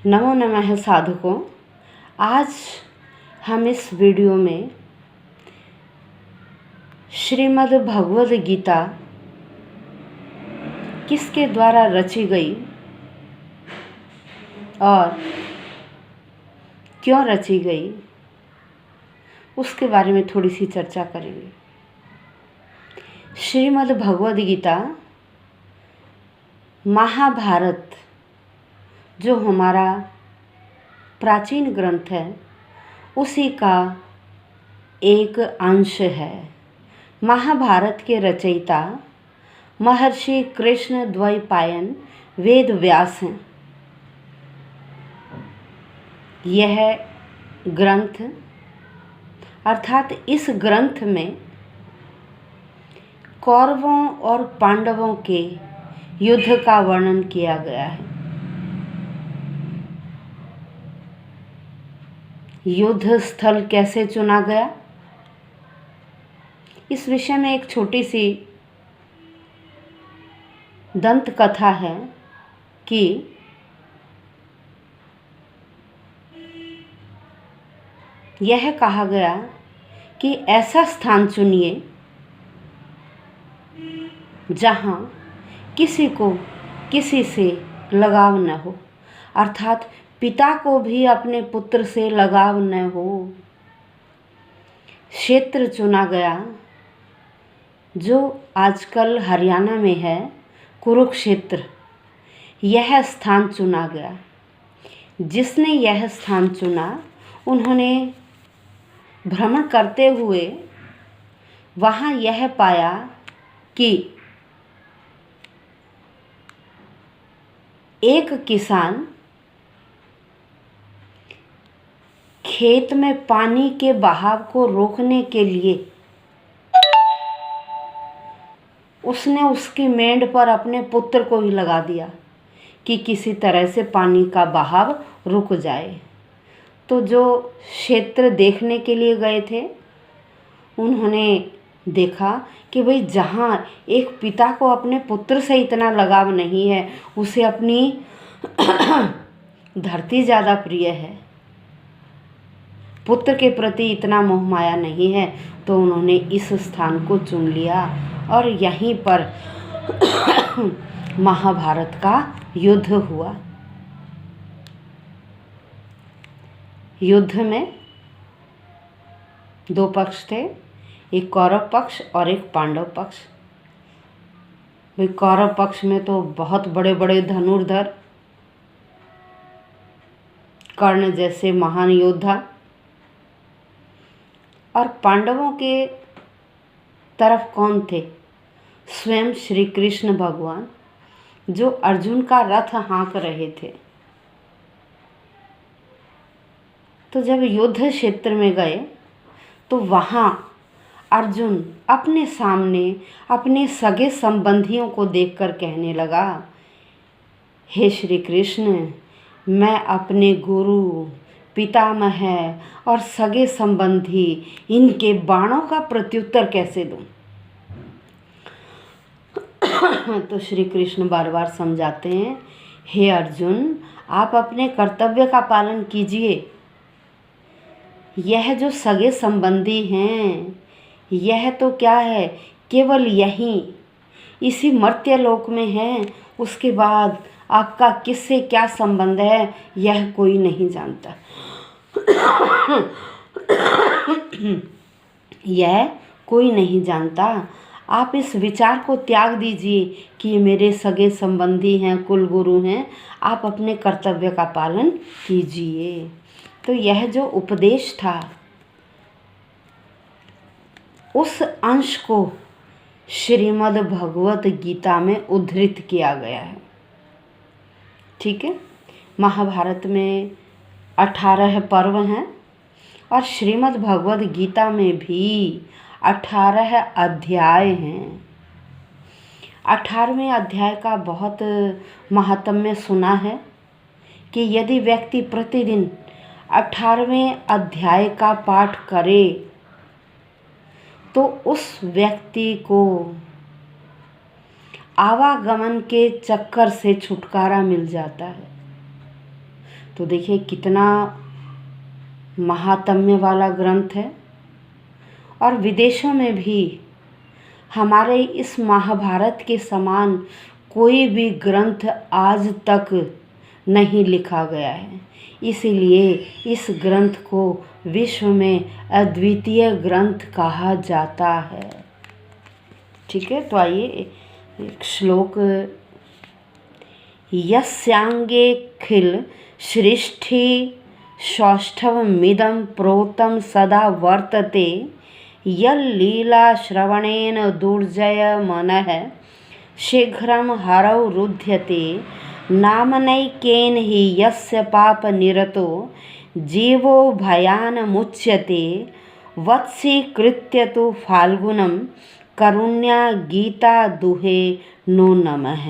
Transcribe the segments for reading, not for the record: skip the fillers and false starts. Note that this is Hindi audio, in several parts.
नमो नमः साधकों। आज हम इस वीडियो में श्रीमद् भगवद गीता किसके द्वारा रची गई और क्यों रची गई उसके बारे में थोड़ी सी चर्चा करेंगे। श्रीमद् भगवद गीता महाभारत जो हमारा प्राचीन ग्रंथ है उसी का एक अंश है। महाभारत के रचयिता महर्षि कृष्ण द्वैपायन वेद व्यास हैं। यह ग्रंथ अर्थात इस ग्रंथ में कौरवों और पांडवों के युद्ध का वर्णन किया गया है। युद्ध स्थल कैसे चुना गया, इस विषय में एक छोटी सी दंत कथा है कि यह कहा गया कि ऐसा स्थान चुनिए जहाँ किसी को किसी से लगाव न हो, अर्थात पिता को भी अपने पुत्र से लगाव न हो। क्षेत्र चुना गया जो आजकल हरियाणा में है, कुरुक्षेत्र। यह स्थान चुना गया। जिसने यह स्थान चुना उन्होंने भ्रमण करते हुए वहाँ यह पाया कि एक किसान खेत में पानी के बहाव को रोकने के लिए उसने उसकी मेंढ पर अपने पुत्र को ही लगा दिया कि किसी तरह से पानी का बहाव रुक जाए। तो जो क्षेत्र देखने के लिए गए थे उन्होंने देखा कि भाई जहाँ एक पिता को अपने पुत्र से इतना लगाव नहीं है, उसे अपनी धरती ज़्यादा प्रिय है, पुत्र के प्रति इतना मोह माया नहीं है, तो उन्होंने इस स्थान को चुन लिया और यहीं पर महाभारत का युद्ध हुआ। युद्ध में दो पक्ष थे, एक कौरव पक्ष और एक पांडव पक्ष। भाई कौरव पक्ष में तो बहुत बड़े बड़े धनुर्धर, कर्ण जैसे महान योद्धा, और पांडवों के तरफ कौन थे? स्वयं श्री कृष्ण भगवान जो अर्जुन का रथ हाँक रहे थे। तो जब युद्ध क्षेत्र में गए तो वहाँ अर्जुन अपने सामने अपने सगे संबंधियों को देखकर कहने लगा, हे श्री कृष्ण, मैं अपने गुरु, पितामह और सगे संबंधी इनके बाणों का प्रत्युत्तर कैसे दूं? तो श्री कृष्ण बार बार समझाते हैं, हे अर्जुन, आप अपने कर्तव्य का पालन कीजिए। यह जो सगे संबंधी हैं, यह तो क्या है, केवल यहीं इसी मर्त्य लोक में है। उसके बाद आपका किससे क्या संबंध है यह कोई नहीं जानता। यह कोई नहीं जानता। आप इस विचार को त्याग दीजिए कि ये मेरे सगे संबंधी हैं, कुलगुरु हैं। आप अपने कर्तव्य का पालन कीजिए। तो यह जो उपदेश था उस अंश को श्रीमद् भगवत गीता में उद्धृत किया गया है। ठीक है। महाभारत में 18 पर्व हैं और श्रीमद् भगवद गीता में भी 18 अध्याय हैं। 18वें अध्याय का बहुत महात्म्य सुना है कि यदि व्यक्ति प्रतिदिन 18वें अध्याय का पाठ करे तो उस व्यक्ति को आवागमन के चक्कर से छुटकारा मिल जाता है। तो देखिए कितना महात्म्य वाला ग्रंथ है। और विदेशों में भी हमारे इस महाभारत के समान कोई भी ग्रंथ आज तक नहीं लिखा गया है। इसीलिए इस ग्रंथ को विश्व में अद्वितीय ग्रंथ कहा जाता है। ठीक है, तो आइए एक श्लोक। यस्यांगे खिल सृष्टि सौष्ठवमिदं प्रोतं सदा वर्तते यल्लीला श्रवणेन दुर्जय मनः शीघ्रं हरौ रुध्यते नामनैकेन हि यस्य पापनिरतो जीवो भयानमुच्यते वत्सीकृत्य तु फाल्गुनं करुण्या गीता दुहे नो नमः।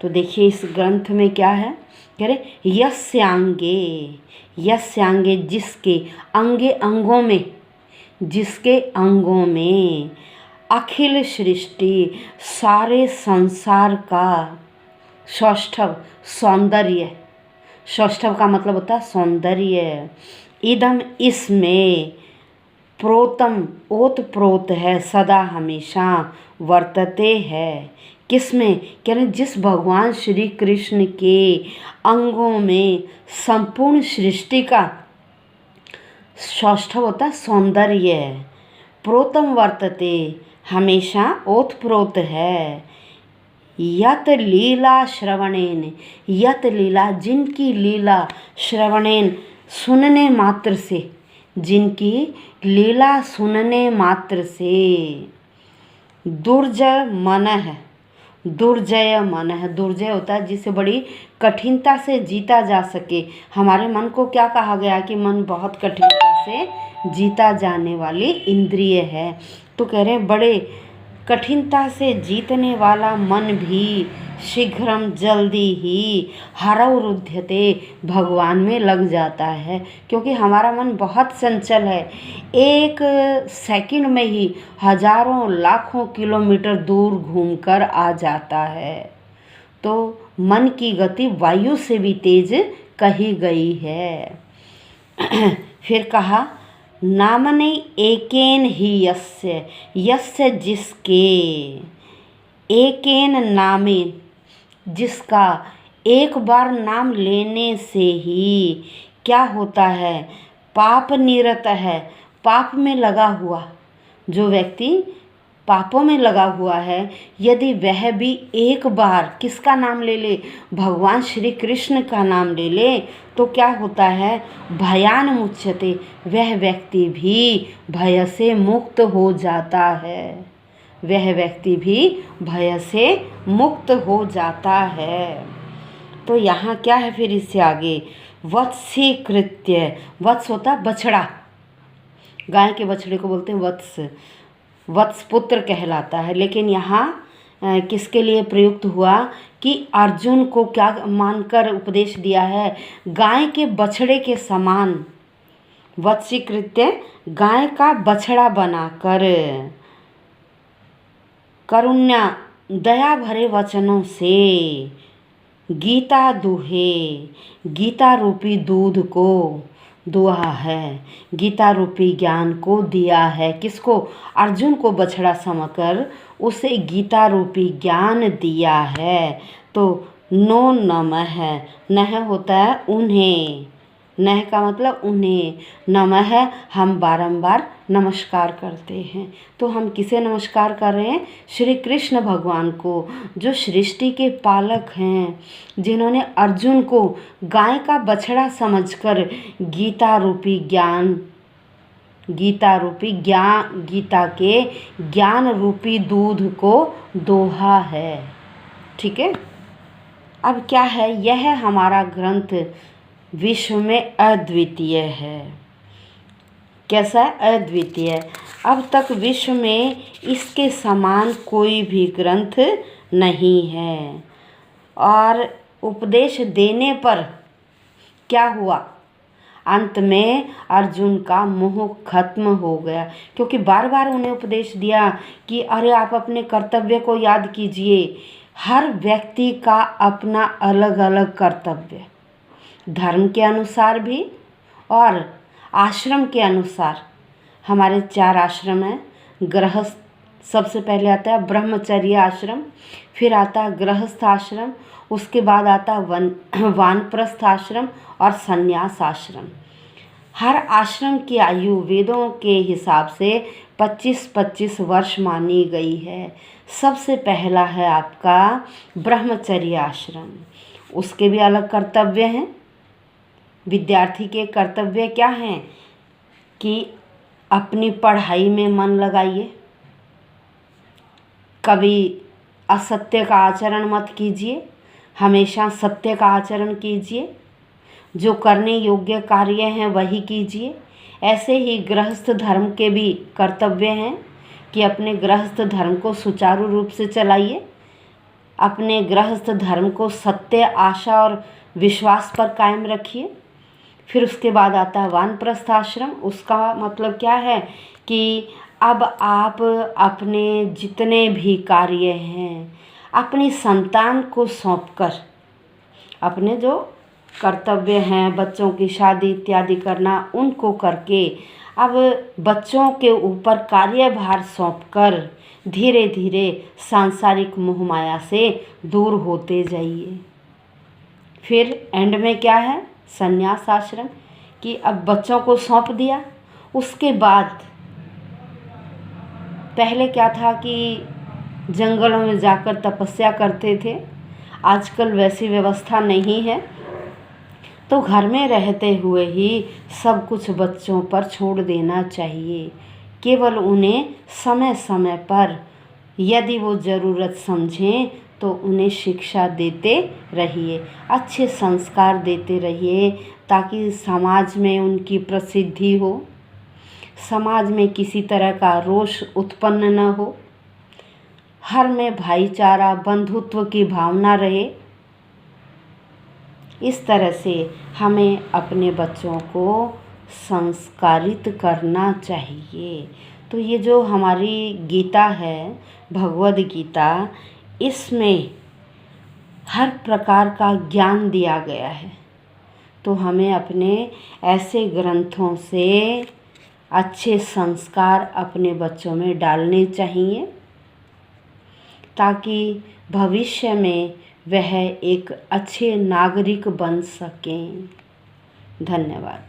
तो देखिए इस ग्रंथ में क्या है, कह रहे यस्यांगे, यस्यांगे जिसके, अंगे अंगों में, जिसके अंगों में अखिल सृष्टि सारे संसार का सौष्ठव सौंदर्य, सौष्ठव का मतलब होता है सौंदर्य, इदम इसमें प्रोतम ओत प्रोत है, सदा हमेशा वर्तते है, किसमें, कह रहे जिस भगवान श्री कृष्ण के अंगों में संपूर्ण सृष्टि का सौष्ठव होता है सौंदर्य, प्रोतम वर्तते हमेशा ओत प्रोत है, यत लीला श्रवणेन, यत लीला जिनकी लीला श्रवणेन सुनने मात्र से, जिनकी लीला सुनने मात्र से दुर्जय मन है, दुर्जय मन है, दुर्जय होता है जिसे बड़ी कठिनता से जीता जा सके। हमारे मन को क्या कहा गया कि मन बहुत कठिनता से जीता जाने वाली इंद्रिय है। तो कह रहे हैं बड़े कठिनता से जीतने वाला मन भी शीघ्रम जल्दी ही हरौ रुध्यते भगवान में लग जाता है, क्योंकि हमारा मन बहुत चंचल है। एक सेकंड में ही हजारों लाखों किलोमीटर दूर घूमकर आ जाता है। तो मन की गति वायु से भी तेज कही गई है। फिर कहा नामने एकेन ही यस्य, यस्य जिसके, एकेन नामेन जिसका, एक बार नाम लेने से ही क्या होता है, पाप निरत है, पाप में लगा हुआ, जो व्यक्ति पापों में लगा हुआ है, यदि वह भी एक बार किसका नाम ले ले, भगवान श्री कृष्ण का नाम ले ले, तो क्या होता है, भयान मुच्यते, वह व्यक्ति भी भय से मुक्त हो जाता है, वह व्यक्ति भी भय से मुक्त हो जाता है। तो यहाँ क्या है फिर इससे आगे, वत्सीकृत्य, वत्स होता बछड़ा, गाय के बछड़े को बोलते हैं वत्स, वत्स पुत्र कहलाता है। लेकिन यहाँ किसके लिए प्रयुक्त हुआ कि अर्जुन को क्या मानकर उपदेश दिया है, गाय के बछड़े के समान, वत्सीकृत्य गाय का बछड़ा बनाकर करुण्या दया भरे वचनों से गीता दुहे, गीता रूपी दूध को दुआ है, गीता रूपी ज्ञान को दिया है, किसको, अर्जुन को बछड़ा समझकर उसे गीता रूपी ज्ञान दिया है। तो नो नमः, नह होता है उन्हें, नह का मतलब उन्हें, नमः हम बारंबार नमस्कार करते हैं। तो हम किसे नमस्कार कर रहे हैं, श्री कृष्ण भगवान को, जो सृष्टि के पालक हैं, जिन्होंने अर्जुन को गाय का बछड़ा समझकर गीता रूपी ज्ञान, गीता रूपी ज्ञान, गीता के ज्ञान रूपी दूध को दोहा है। ठीक है, अब क्या है, यह हमारा ग्रंथ विश्व में अद्वितीय है। कैसा है, अद्वितीय। अब तक विश्व में इसके समान कोई भी ग्रंथ नहीं है। और उपदेश देने पर क्या हुआ, अंत में अर्जुन का मोह खत्म हो गया, क्योंकि बार बार उन्हें उपदेश दिया कि अरे आप अपने कर्तव्य को याद कीजिए। हर व्यक्ति का अपना अलग अलग कर्तव्य, धर्म के अनुसार भी और आश्रम के अनुसार। हमारे 4 आश्रम हैं। गृहस्थ सबसे पहले आता है ब्रह्मचर्य आश्रम, फिर आता है गृहस्थ आश्रम, उसके बाद आता है वानप्रस्थ आश्रम और संन्यास आश्रम। हर आश्रम की आयु वेदों के हिसाब से 25-25 वर्ष मानी गई है। सबसे पहला है आपका ब्रह्मचर्य आश्रम। उसके भी अलग कर्तव्य हैं। विद्यार्थी के कर्तव्य क्या हैं कि अपनी पढ़ाई में मन लगाइए, कभी असत्य का आचरण मत कीजिए, हमेशा सत्य का आचरण कीजिए, जो करने योग्य कार्य हैं वही कीजिए। ऐसे ही गृहस्थ धर्म के भी कर्तव्य हैं कि अपने गृहस्थ धर्म को सुचारू रूप से चलाइए। अपने गृहस्थ धर्म को सत्य, आशा और विश्वास पर कायम रखिए। फिर उसके बाद आता है वानप्रस्थ आश्रम। उसका मतलब क्या है कि अब आप अपने जितने भी कार्य हैं अपनी संतान को सौंपकर, अपने जो कर्तव्य हैं बच्चों की शादी इत्यादि करना, उनको करके अब बच्चों के ऊपर कार्यभार सौंपकर धीरे धीरे सांसारिक मोह माया से दूर होते जाइए। फिर एंड में क्या है, संन्यास आश्रम, कि अब बच्चों को सौंप दिया। उसके बाद पहले क्या था कि जंगलों में जाकर तपस्या करते थे, आजकल वैसी व्यवस्था नहीं है, तो घर में रहते हुए ही सब कुछ बच्चों पर छोड़ देना चाहिए। केवल उन्हें समय समय पर यदि वो ज़रूरत समझें तो उन्हें शिक्षा देते रहिए, अच्छे संस्कार देते रहिए, ताकि समाज में उनकी प्रसिद्धि हो, समाज में किसी तरह का रोष उत्पन्न न हो, हर में भाईचारा बंधुत्व की भावना रहे। इस तरह से हमें अपने बच्चों को संस्कारित करना चाहिए। तो ये जो हमारी गीता है, भगवद गीता, इसमें हर प्रकार का ज्ञान दिया गया है। तो हमें अपने ऐसे ग्रंथों से अच्छे संस्कार अपने बच्चों में डालने चाहिए, ताकि भविष्य में वह एक अच्छे नागरिक बन सकें। धन्यवाद।